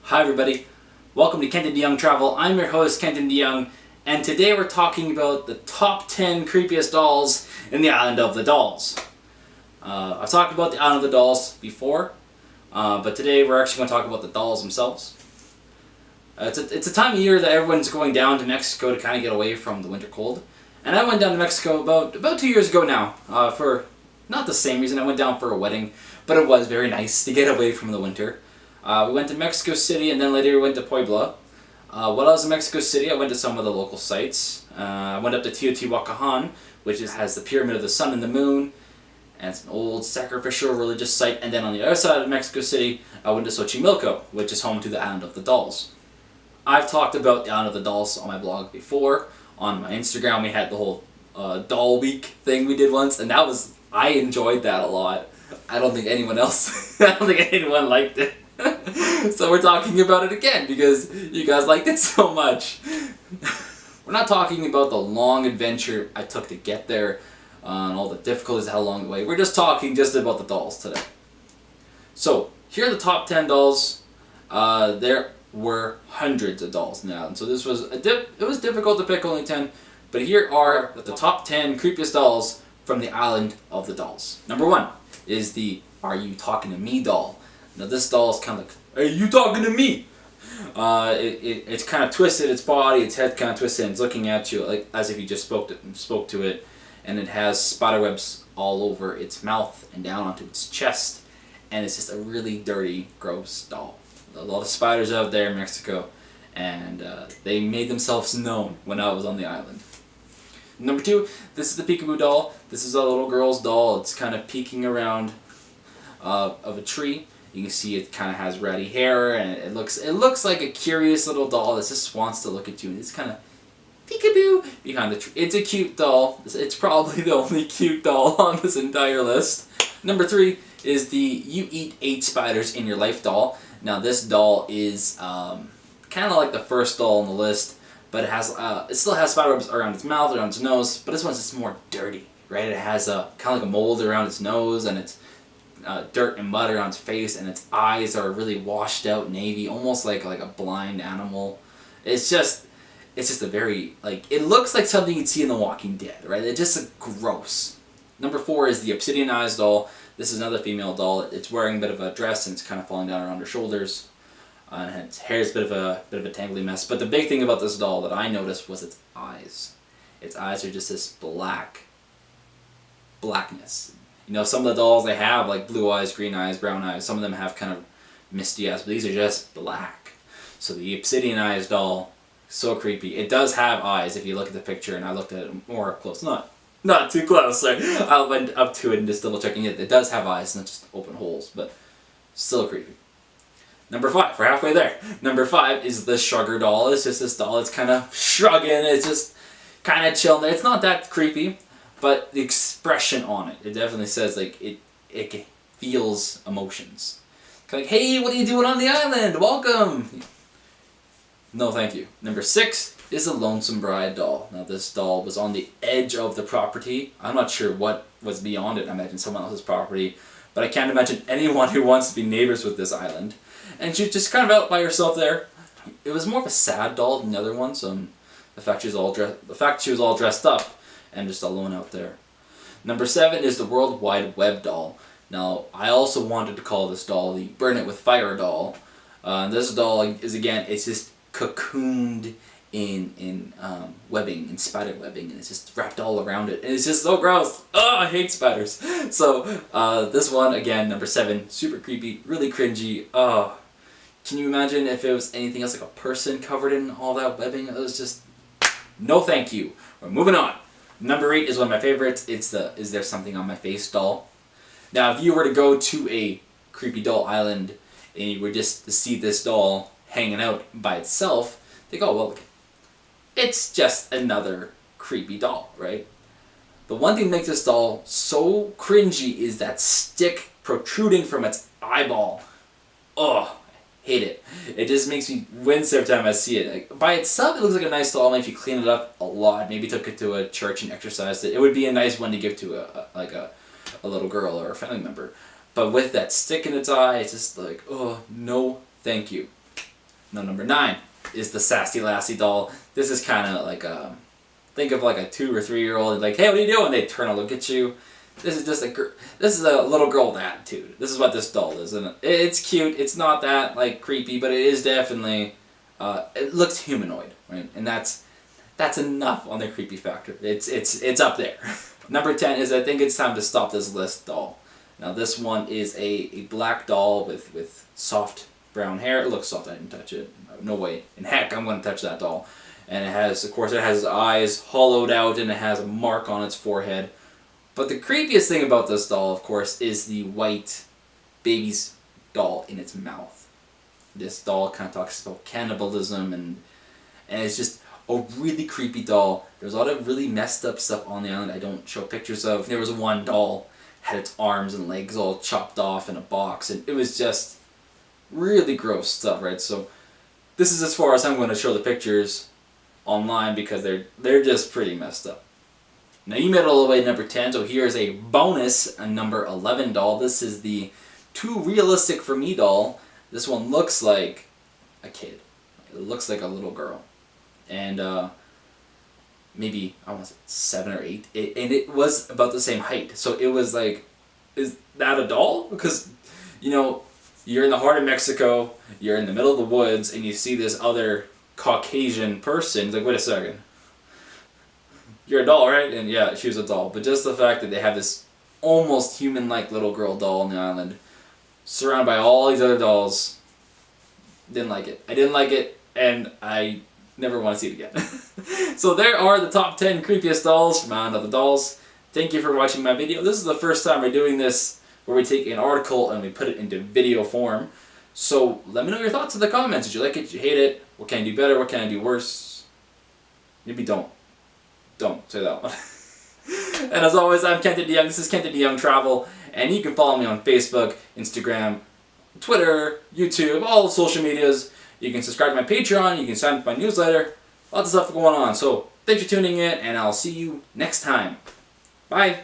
Hi everybody, welcome to Kenton DeYoung Travel. I'm your host Kenton DeYoung, and today we're talking about the top 10 creepiest dolls in the Island of the Dolls. I've talked about the Island of the Dolls before, but today we're actually going to talk about the dolls themselves. It's a time of year that everyone's going down to Mexico to kind of get away from the winter cold. And I went down to Mexico about 2 years ago now, for not the same reason. I went down for a wedding, but it was very nice to get away from the winter. We went to Mexico City, and then later we went to Puebla. While I was in Mexico City, I went to some of the local sites. I went up to Teotihuacan, which has the Pyramid of the Sun and the Moon, and it's an old sacrificial religious site. And then on the other side of Mexico City, I went to Xochimilco, which is home to the Island of the Dolls. I've talked about the Island of the Dolls on my blog before. On my Instagram, we had the whole Doll Week thing we did once, and I enjoyed that a lot. I don't think anyone liked it. So we're talking about it again because you guys liked it so much. We're not talking about the long adventure I took to get there and all the difficulties along the way. We're just talking about the dolls today. So here are the top 10 dolls. There were hundreds of dolls in the island, so this was it was difficult to pick only 10. But here are the top 10 creepiest dolls from the Island of the Dolls. Number 1 is the "Are You Talking to Me" doll. Now this doll is kind of like, "Are you talking to me?" It's kind of twisted, its body, its head kind of twisted, and it's looking at you like as if you just spoke to it. And it has spider webs all over its mouth and down onto its chest. And it's just a really dirty, gross doll. A lot of spiders out there in Mexico, and they made themselves known when I was on the island. Number 2, this is the Peekaboo doll. This is a little girl's doll. It's kind of peeking around of a tree. You can see it kind of has ratty hair, and it looks like a curious little doll that just wants to look at you. And it's kind of peekaboo behind the tree. It's a cute doll. It's probably the only cute doll on this entire list. Number 3 is the "You Eat 8 Spiders in Your Life" doll. Now this doll is kind of like the first doll on the list, but it still has spider webs around its mouth, around its nose. But this one's just more dirty, right? It has kind of like a mold around its nose, and it's dirt and mud around its face, and its eyes are really washed out navy, almost like a blind animal. It's just a very, it looks like something you'd see in The Walking Dead, right? It's just gross. Number 4 is the Obsidian Eyes doll. This is another female doll. It's wearing a bit of a dress, and it's kind of falling down around her shoulders. And its hair is a bit of a tangly mess. But the big thing about this doll that I noticed was its eyes. Its eyes are just this blackness. You know, some of the dolls they have like blue eyes, green eyes, brown eyes. Some of them have kind of misty eyes, but these are just black. So the Obsidian Eyes doll, so creepy. It does have eyes if you look at the picture, and I looked at it more up close. Not too close. Sorry. I went up to it and just double checking it. It does have eyes, not just open holes, but still creepy. Number 5, we're halfway there. Number 5 is the Shrugger doll. It's just this doll. It's kind of shrugging. It's just kind of chilling there. It's not that creepy, but the expression on it definitely says it feels emotions. Like, "Hey, what are you doing on the island? Welcome." No, thank you. Number 6 is the Lonesome Bride doll. Now this doll was on the edge of the property. I'm not sure what was beyond it. I imagine someone else's property, but I can't imagine anyone who wants to be neighbors with this island. And she's just kind of out by herself there. It was more of a sad doll than the other ones. The fact she was all dressed up and just alone out there. Number 7 is the World Wide Web doll. Now I also wanted to call this doll the Burn It With Fire doll. This doll is, again, it's just cocooned in webbing, in spider webbing, and it's just wrapped all around it, and it's just so gross. Oh, I hate spiders. So this one, again, number 7, super creepy, really cringy. Oh, can you imagine if it was anything else, like a person covered in all that webbing? It was just, no thank you. We're moving on. Number 8 is one of my favorites. It's the "Is There Something on My Face" doll. Now if you were to go to a creepy doll island and you were just to see this doll hanging out by itself, they go, well, it's just another creepy doll, right? The one thing that makes this doll so cringy is that stick protruding from its eyeball. Ugh, I hate it. It just makes me wince every time I see it. Like, by itself, it looks like a nice doll. Maybe if you clean it up a lot, maybe took it to a church and exercised it, it would be a nice one to give to a little girl or a family member. But with that stick in its eye, it's just like, oh, no, thank you. Now number 9 is the Sassy Lassie doll. This is kind of like a, think of like a 2 or 3 year old, like, hey, what are you doing? They turn and look at you. This is just this is a little girl with attitude. This is what this doll is, and it's cute. It's not that like creepy, but it is definitely, it looks humanoid, right? And that's enough on the creepy factor. It's up there. Number 10 is I think it's time to stop this list doll. Now this one is a black doll with soft brown hair. It looks soft. I didn't touch it. No way in heck I'm going to touch that doll. And it has, of course, it has eyes hollowed out and it has a mark on its forehead. But the creepiest thing about this doll, of course, is the white baby's doll in its mouth. This doll kind of talks about cannibalism and it's just a really creepy doll. There's a lot of really messed up stuff on the island I don't show pictures of. There was one doll had its arms and legs all chopped off in a box, and it was just really gross stuff, right? So this is as far as I'm going to show the pictures online because they're just pretty messed up. Now you made it all the way to number 10, so here's a bonus, a number 11 doll. This is the Too Realistic for Me doll. This one looks like a kid. It looks like a little girl. And maybe, I want to say 7 or 8. And it was about the same height. So it was like, is that a doll? Because, you know, you're in the heart of Mexico, you're in the middle of the woods, and you see this other Caucasian person. It's like, wait a second. You're a doll, right? And yeah, she was a doll. But just the fact that they have this almost human-like little girl doll on the island, surrounded by all these other dolls, didn't like it. I didn't like it, and I never want to see it again. So there are the top 10 creepiest dolls from Island of the Dolls. Thank you for watching my video. This is the first time we're doing this, where we take an article and we put it into video form. So let me know your thoughts in the comments. Did you like it? Did you hate it? What can I do better? What can I do worse? Maybe don't. Don't say that one. And as always, I'm Kenton DeYoung. This is Kenton DeYoung Travel, and you can follow me on Facebook, Instagram, Twitter, YouTube, all the social medias. You can subscribe to my Patreon. You can sign up for my newsletter. Lots of stuff going on. So thanks for tuning in, and I'll see you next time. Bye.